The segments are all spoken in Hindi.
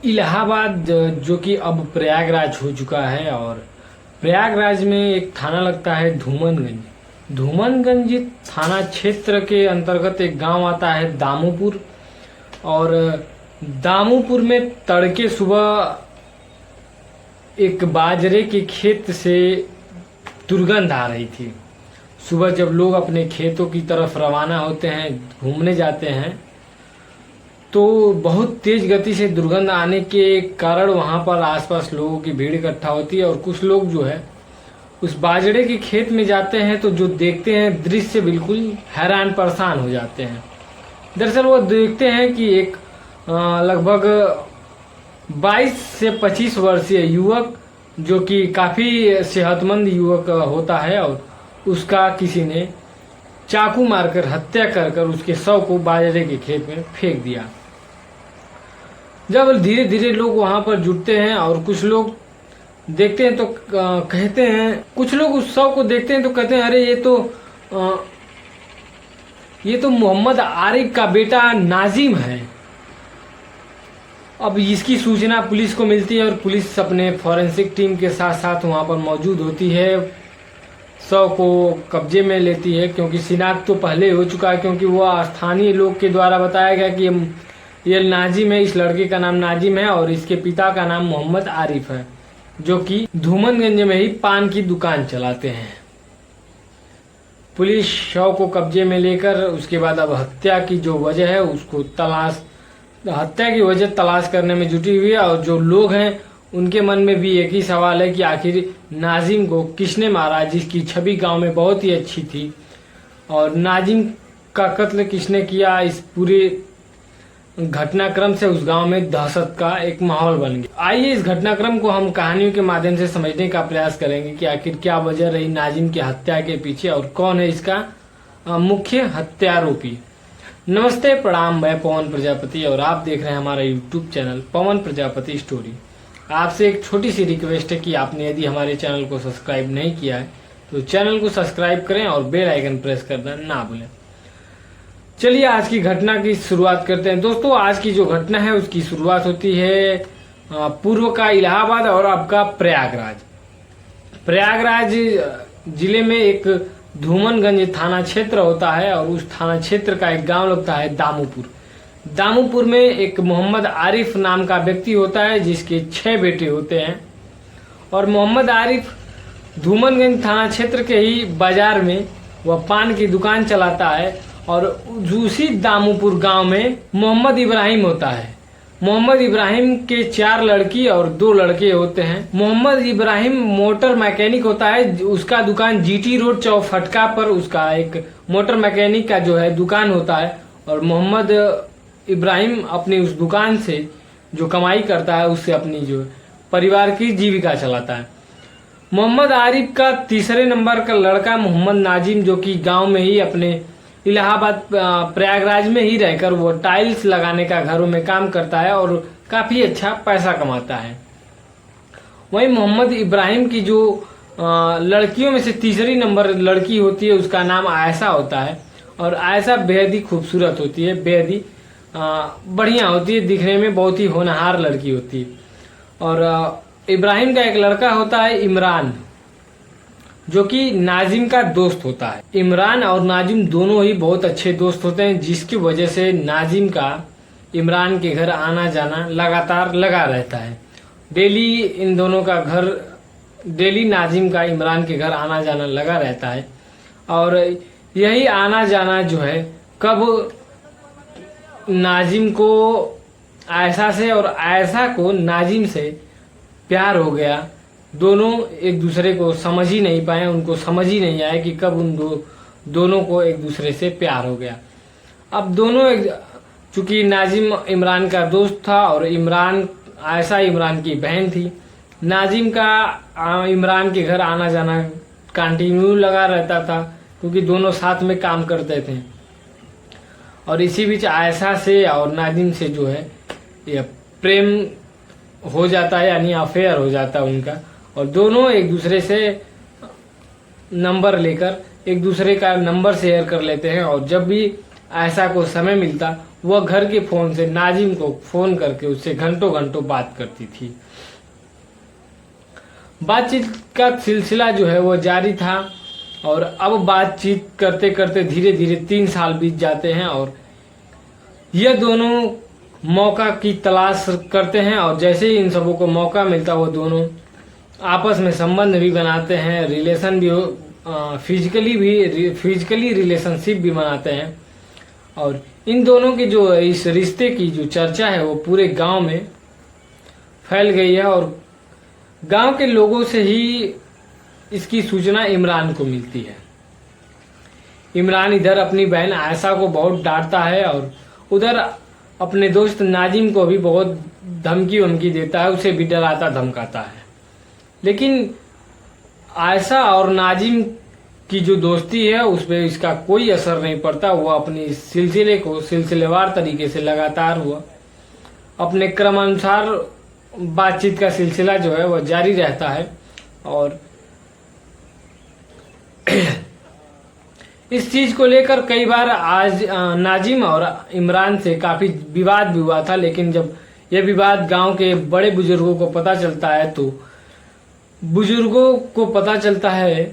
इलाहाबाद जो कि अब प्रयागराज हो चुका है, और प्रयागराज में एक थाना लगता है धूमनगंज। धूमनगंज थाना क्षेत्र के अंतर्गत एक गांव आता है दामोपुर, और दामोपुर में तड़के सुबह एक बाजरे के खेत से दुर्गंध आ रही थी। सुबह जब लोग अपने खेतों की तरफ रवाना होते हैं, घूमने जाते हैं, तो बहुत तेज गति से दुर्गंध आने के कारण वहां पर आसपास लोगों की भीड़ इकट्ठा होती है। और कुछ लोग जो है उस बाजरे के खेत में जाते हैं तो जो देखते हैं दृश्य बिल्कुल हैरान परेशान हो जाते हैं। दरअसल वो देखते हैं कि एक लगभग 22 से 25 वर्षीय युवक, जो कि काफी सेहतमंद युवक होता है, और उसका किसी ने चाकू मारकर हत्या कर उसके शव को बाजरे के खेत में फेंक दिया। जब धीरे धीरे लोग वहां पर जुटते हैं और कुछ लोग देखते हैं तो कहते हैं, कुछ लोग उस शव को देखते हैं तो कहते हैं, अरे ये तो मोहम्मद आरिफ का बेटा नाजिम है। अब इसकी सूचना पुलिस को मिलती है और पुलिस अपने फॉरेंसिक टीम के साथ साथ वहां पर मौजूद होती है, शव को कब्जे में लेती है, क्योंकि शिनाख्त तो पहले हो चुका है, क्योंकि वह स्थानीय लोग के द्वारा बताया गया कि ये नाजिम है, इस लड़के का नाम नाजिम है और इसके पिता का नाम मोहम्मद आरिफ है, जो कि धूमनगंज में ही पान की दुकान चलाते हैं। पुलिस शव को कब्जे में लेकर उसके बाद अब हत्या की जो वजह है उसको हत्या की वजह तलाश करने में जुटी हुई है। और जो लोग हैं उनके मन में भी एक ही सवाल है कि आखिर नाजिम को किसने मारा, जिसकी छवि गांव में बहुत ही अच्छी थी, और नाजिम का कत्ल किसने किया। इस पूरे घटनाक्रम से उस गांव में दहशत का एक माहौल बन गया। आइए इस घटनाक्रम को हम कहानियों के माध्यम से समझने का प्रयास करेंगे कि आखिर क्या वजह रही नाजिम की हत्या के पीछे और कौन है इसका मुख्य हत्यारोपी। नमस्ते, प्रणाम, मैं पवन प्रजापति और आप देख रहे हैं हमारा यूट्यूब चैनल पवन प्रजापति स्टोरी। आपसे एक छोटी सी रिक्वेस्ट है कि आपने यदि हमारे चैनल को सब्सक्राइब नहीं किया है तो चैनल को सब्सक्राइब करें और बेल आइकन प्रेस करना ना भूलें। चलिए आज की घटना की शुरुआत करते हैं। दोस्तों, आज की जो घटना है उसकी शुरुआत होती है पूर्व का इलाहाबाद और अब का प्रयागराज। प्रयागराज जिले में एक धूमनगंज थाना क्षेत्र होता है और उस थाना क्षेत्र का एक गांव लगता है दामोपुर। दामोपुर में एक मोहम्मद आरिफ नाम का व्यक्ति होता है जिसके 6 बेटे होते हैं, और मोहम्मद आरिफ धूमनगंज थाना क्षेत्र के ही बाजार में वह पान की दुकान चलाता है। और उसी दामोपुर गांव में मोहम्मद इब्राहिम होता है। मोहम्मद इब्राहिम के 4 लड़की और 2 लड़के होते हैं। मोहम्मद इब्राहिम मोटर मैकेनिक होता है, उसका दुकान जीटी रोड चौफटका पर उसका एक मोटर मैकेनिक का जो है दुकान होता है, और मोहम्मद इब्राहिम अपनी उस दुकान से जो कमाई करता है उससे अपनी जो परिवार की जीविका चलाता है। मोहम्मद आरिफ का तीसरे नंबर का लड़का मोहम्मद नाजिम, जो कि गांव में ही अपने इलाहाबाद प्रयागराज में ही रहकर वो टाइल्स लगाने का घरों में काम करता है और काफी अच्छा पैसा कमाता है। वहीं मोहम्मद इब्राहिम की जो लड़कियों में से तीसरी नंबर लड़की होती है उसका नाम आयशा होता है, और आयशा बेहद ही खूबसूरत होती है, बेहद ही बढ़िया होती है, दिखने में बहुत ही होनहार लड़की होती है। और इब्राहिम का एक लड़का होता है इमरान, जो कि नाजिम का दोस्त होता है। इमरान और नाजिम दोनों ही बहुत अच्छे दोस्त होते हैं, जिसकी वजह से नाजिम का इमरान के घर आना जाना लगातार लगा रहता है। डेली नाजिम का इमरान के घर आना जाना लगा रहता है, और यही आना जाना जो है कब नाजिम को आयशा से और आयशा को नाजिम से प्यार हो गया। दोनों एक दूसरे को समझ ही नहीं पाए, उनको समझ ही नहीं आया कि कब उन दोनों को एक दूसरे से प्यार हो गया। अब दोनों चूंकि नाजिम इमरान का दोस्त था और आयशा इमरान की बहन थी, नाजिम का इमरान के घर आना जाना कंटिन्यू लगा रहता था, क्योंकि दोनों साथ में काम करते थे। और इसी बीच आयशा से और नाजिम से जो है यह प्रेम हो जाता है, यानी अफेयर हो जाता है उनका, और दोनों एक दूसरे से नंबर लेकर एक दूसरे का नंबर शेयर कर लेते हैं। और जब भी आयशा को समय मिलता वह घर के फोन से नाजिम को फोन करके उससे घंटों घंटों बात करती थी। बातचीत का सिलसिला जो है वो जारी था और अब बातचीत करते करते धीरे धीरे 3 साल बीत जाते हैं और यह दोनों मौका की तलाश करते हैं और जैसे ही इन सबों को मौका मिलता वो दोनों आपस में संबंध भी बनाते हैं, रिलेशन भी फिजिकली रिलेशनशिप भी बनाते हैं। और इन दोनों के जो इस रिश्ते की जो चर्चा है वो पूरे गांव में फैल गई है और गांव के लोगों से ही इसकी सूचना इमरान को मिलती है। इमरान इधर अपनी बहन आयशा को बहुत डांटता है और उधर अपने दोस्त नाजिम को भी बहुत धमकी वमकी देता है, उसे भी डराता धमकाता है। लेकिन आयशा और नाजिम की जो दोस्ती है उस पर इसका कोई असर नहीं पड़ता। वो अपनी सिलसिले को सिलसिलेवार तरीके से लगातार वो अपने क्रमानुसार बातचीत का सिलसिला जो है वह जारी रहता है। और इस चीज को लेकर कई बार आज नाजिम और इमरान से काफी विवाद भी हुआ था, लेकिन जब यह विवाद गांव के बड़े बुजुर्गों को पता चलता है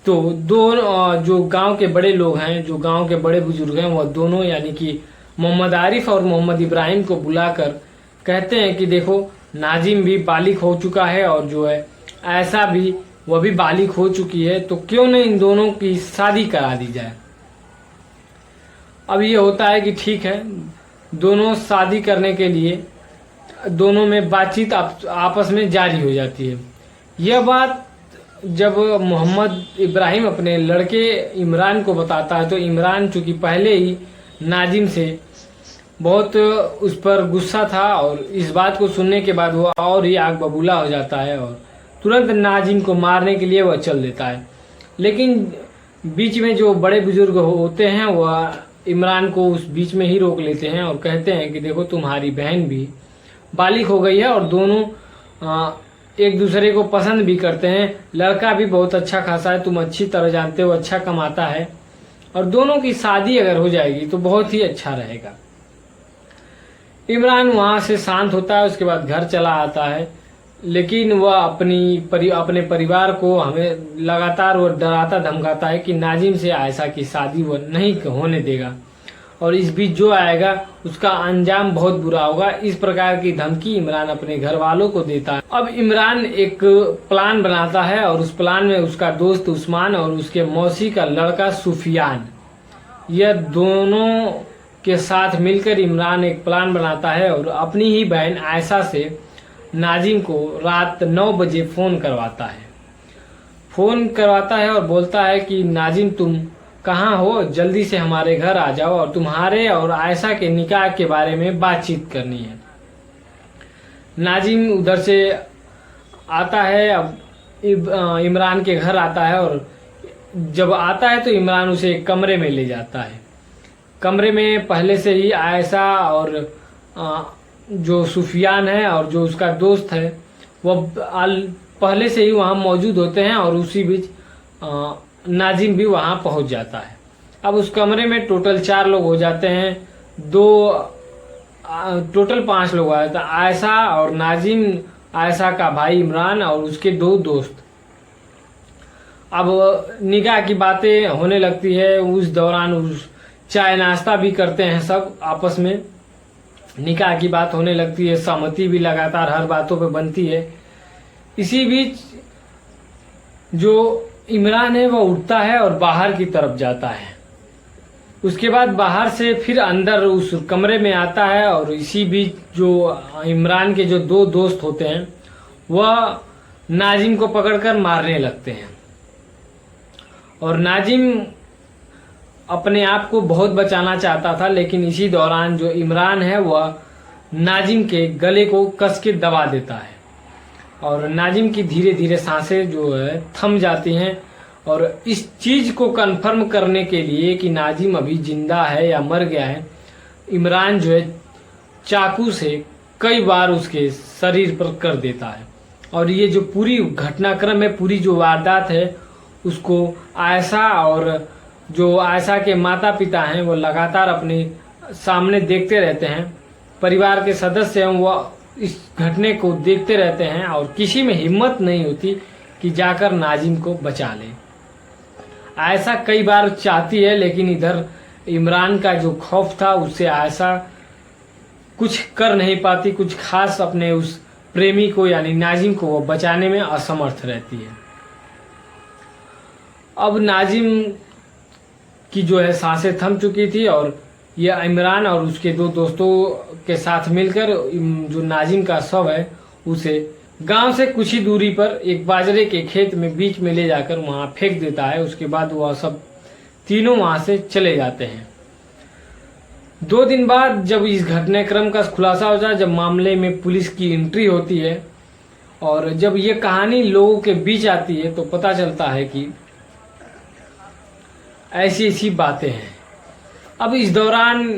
तो दोनों जो गांव के बड़े लोग हैं, जो गांव के बड़े बुजुर्ग हैं, वह दोनों यानी कि मोहम्मद आरिफ और मोहम्मद इब्राहिम को बुलाकर कहते हैं कि देखो नाजिम भी बालिग हो चुका है और जो है ऐसा भी वह भी बालिग हो चुकी है, तो क्यों नहीं इन दोनों की शादी करा दी जाए। अब ये होता है कि ठीक है, दोनों शादी करने के लिए दोनों में बातचीत आपस में जारी हो जाती है। यह बात जब मोहम्मद इब्राहिम अपने लड़के इमरान को बताता है तो इमरान चूंकि पहले ही नाजिम से बहुत उस पर गुस्सा था और इस बात को सुनने के बाद वो और ही आग बबूला हो जाता है और तुरंत नाजिम को मारने के लिए वह चल देता है। लेकिन बीच में जो बड़े बुजुर्ग होते हैं वह इमरान को उस बीच में ही रोक लेते हैं और कहते हैं कि देखो तुम्हारी बहन भी बालिग हो गई है और दोनों एक दूसरे को पसंद भी करते हैं। लड़का भी बहुत अच्छा खासा है, तुम अच्छी तरह जानते हो, अच्छा कमाता है और दोनों की शादी अगर हो जाएगी तो बहुत ही अच्छा रहेगा। इमरान वहां से शांत होता है, उसके बाद घर चला आता है, लेकिन वह अपने परिवार को हमें लगातार वो डराता धमकाता है कि नाजिम से आयशा की शादी वो नहीं होने देगा और इस बीच जो आएगा उसका अंजाम बहुत बुरा होगा। इस प्रकार की धमकी इमरान अपने घर वालों को देता है। अब इमरान एक प्लान बनाता है और उस प्लान में उसका दोस्त उस्मान और उसके मौसी का लड़का सुफियान, यह दोनों के साथ मिलकर इमरान एक प्लान बनाता है और अपनी ही बहन आयशा से नाजिम को रात 9 बजे फोन करवाता है और बोलता है कि नाजिम तुम कहाँ हो, जल्दी से हमारे घर आ जाओ और तुम्हारे और आयशा के निकाह के बारे में बातचीत करनी है। नाजिम उधर से आता है, अब इमरान के घर आता है और जब आता है तो इमरान उसे एक कमरे में ले जाता है। कमरे में पहले से ही आयशा और जो सुफियान है और जो उसका दोस्त है वह पहले से ही वहाँ मौजूद होते हैं और उसी बीच नाजिम भी वहाँ पहुँच जाता है। अब उस कमरे में टोटल 4 लोग हो जाते हैं, टोटल 5 लोग आए थे, आयशा और नाजिम, आयशा का भाई इमरान और उसके 2 दोस्त। अब निकाह की बातें होने लगती है, उस दौरान उस चाय नाश्ता भी करते हैं सब आपस में, निकाह की बात होने लगती है, सहमति भी लगातार हर बातों पे बनती है। इसी बीच जो इमरान है वह उठता है और बाहर की तरफ जाता है। उसके बाद बाहर से फिर अंदर उस कमरे में आता है और इसी बीच जो इमरान के जो 2 दोस्त होते हैं वह नाजिम को पकड़कर मारने लगते हैं और नाजिम अपने आप को बहुत बचाना चाहता था, लेकिन इसी दौरान जो इमरान है वह नाजिम के गले को कस के दबा देता है और नाजिम की धीरे धीरे सांसें जो है थम जाती हैं। और इस चीज को कंफर्म करने के लिए कि नाजिम अभी जिंदा है या मर गया है, इमरान जो है चाकू से कई बार उसके शरीर पर कर देता है। और ये जो पूरी घटनाक्रम है, पूरी जो वारदात है, उसको आयशा और जो आयशा के माता पिता हैं वो लगातार अपने सामने देखते रहते हैं, परिवार के सदस्य हैं वह इस घटने को देखते रहते हैं और किसी में हिम्मत नहीं होती कि जाकर नाजिम को बचा ले। आयशा कई बार चाहती है, लेकिन इधर इमरान का जो खौफ था उससे आयशा कुछ कर नहीं पाती, कुछ खास अपने उस प्रेमी को यानी नाजिम को वो बचाने में असमर्थ रहती है। अब नाजिम की जो है सांसें थम चुकी थी और यह इमरान और उसके दो दोस्तों के साथ मिलकर जो नाजिम का शव है उसे गांव से कुछ ही दूरी पर एक बाजरे के खेत में बीच में ले जाकर वहां फेंक देता है। उसके बाद वह सब तीनों वहां से चले जाते हैं। 2 दिन बाद जब इस घटनाक्रम का खुलासा होता है, जब मामले में पुलिस की एंट्री होती है और जब ये कहानी लोगों के बीच आती है तो पता चलता है कि ऐसी ऐसी बातें हैं। अब इस दौरान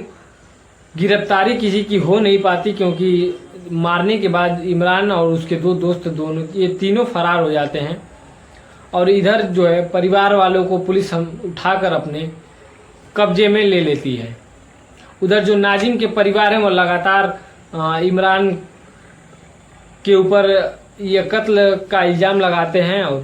गिरफ्तारी किसी की हो नहीं पाती, क्योंकि मारने के बाद इमरान और उसके 2 दोस्त दोनों ये तीनों फरार हो जाते हैं और इधर जो है परिवार वालों को पुलिस उठाकर अपने कब्जे में ले लेती है। उधर जो नाजिम के परिवार है वो लगातार इमरान के ऊपर ये कत्ल का इल्ज़ाम लगाते हैं और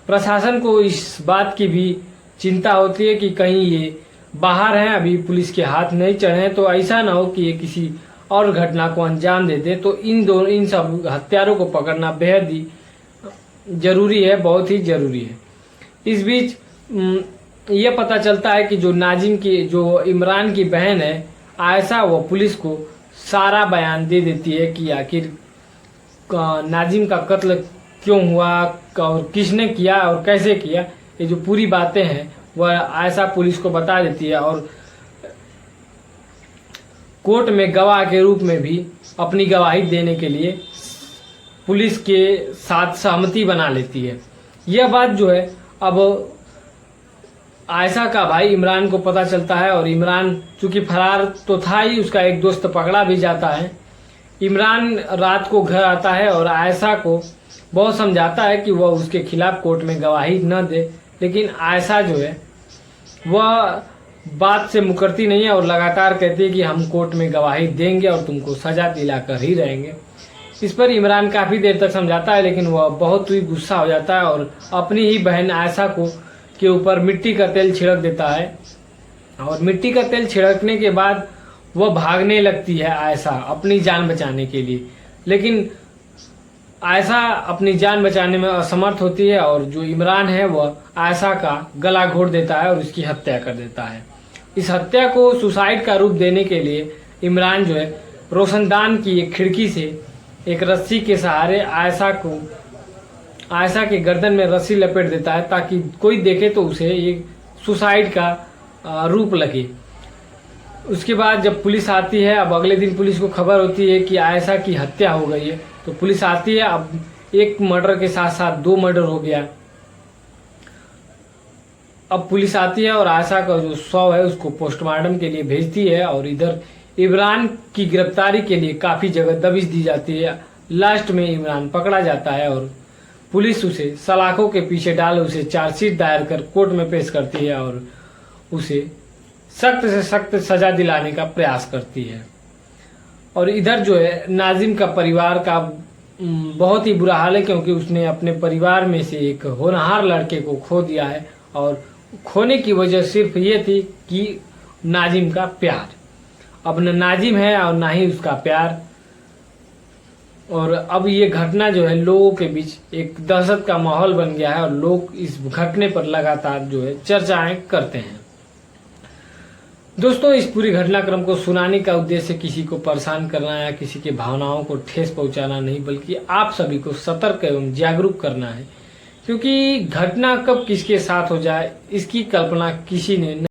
प्रशासन को इस बात की भी चिंता होती है कि कहीं ये बाहर हैं, अभी पुलिस के हाथ नहीं चढ़े हैं, तो ऐसा ना हो कि ये किसी और घटना को अंजाम दे दे। तो इन सब हत्यारों को पकड़ना बेहद ही जरूरी है, बहुत ही जरूरी है। इस बीच ये पता चलता है कि जो नाजिम की जो इमरान की बहन है आयशा, वो पुलिस को सारा बयान दे देती है कि आखिर नाजिम का कत्ल क्यों हुआ और किसने किया और कैसे किया। ये जो पूरी बातें हैं वह आयशा पुलिस को बता देती है और कोर्ट में गवाह के रूप में भी अपनी गवाही देने के लिए पुलिस के साथ सहमति बना लेती है। यह बात जो है अब आयशा का भाई इमरान को पता चलता है और इमरान चूंकि फरार तो था ही, उसका एक दोस्त पकड़ा भी जाता है। इमरान रात को घर आता है और आयशा को बहुत समझाता है कि वह उसके खिलाफ कोर्ट में गवाही न दे, लेकिन आयशा जो है वह बात से मुकरती नहीं है और लगातार कहती है कि हम कोर्ट में गवाही देंगे और तुमको सजा दिलाकर ही रहेंगे। इस पर इमरान काफ़ी देर तक समझाता है, लेकिन वह बहुत ही गुस्सा हो जाता है और अपनी ही बहन आयशा को के ऊपर मिट्टी का तेल छिड़क देता है और मिट्टी का तेल छिड़कने के बाद वह भागने लगती है आयशा अपनी जान बचाने के लिए। लेकिन आयशा अपनी जान बचाने में असमर्थ होती है और जो इमरान है वह आयशा का गला घोट देता है और उसकी हत्या कर देता है। इस हत्या को सुसाइड का रूप देने के लिए इमरान जो है रोशनदान की एक खिड़की से एक रस्सी के सहारे आयशा के गर्दन में रस्सी लपेट देता है ताकि कोई देखे तो उसे ये सुसाइड का रूप लगे। उसके बाद जब पुलिस आती है, अब अगले दिन पुलिस को खबर होती है कि आयशा की हत्या हो गई है, तो पुलिस आती है। अब एक मर्डर के साथ साथ 2 मर्डर हो गया। अब पुलिस आती है और आयशा का जो शव है उसको पोस्टमार्टम के लिए भेजती है और इधर इमरान की गिरफ्तारी के लिए काफ़ी जगह दबिश दी जाती है। लास्ट में इमरान पकड़ा जाता है और पुलिस उसे सलाखों के पीछे डाल उसे चार्जशीट दायर कर कोर्ट में पेश करती है और उसे सख्त से सख्त सजा दिलाने का प्रयास करती है। और इधर जो है नाजिम का परिवार का बहुत ही बुरा हाल है, क्योंकि उसने अपने परिवार में से एक होनहार लड़के को खो दिया है और खोने की वजह सिर्फ ये थी कि नाजिम का प्यार। अब न नाजिम है और ना ही उसका प्यार, और अब ये घटना जो है लोगों के बीच एक दहशत का माहौल बन गया है और लोग इस घटने पर लगातार जो है चर्चाएं करते हैं। दोस्तों, इस पूरी घटनाक्रम को सुनाने का उद्देश्य किसी को परेशान करना या किसी के भावनाओं को ठेस पहुंचाना नहीं, बल्कि आप सभी को सतर्क एवं जागरूक करना है, क्योंकि घटना कब किसके साथ हो जाए इसकी कल्पना किसी ने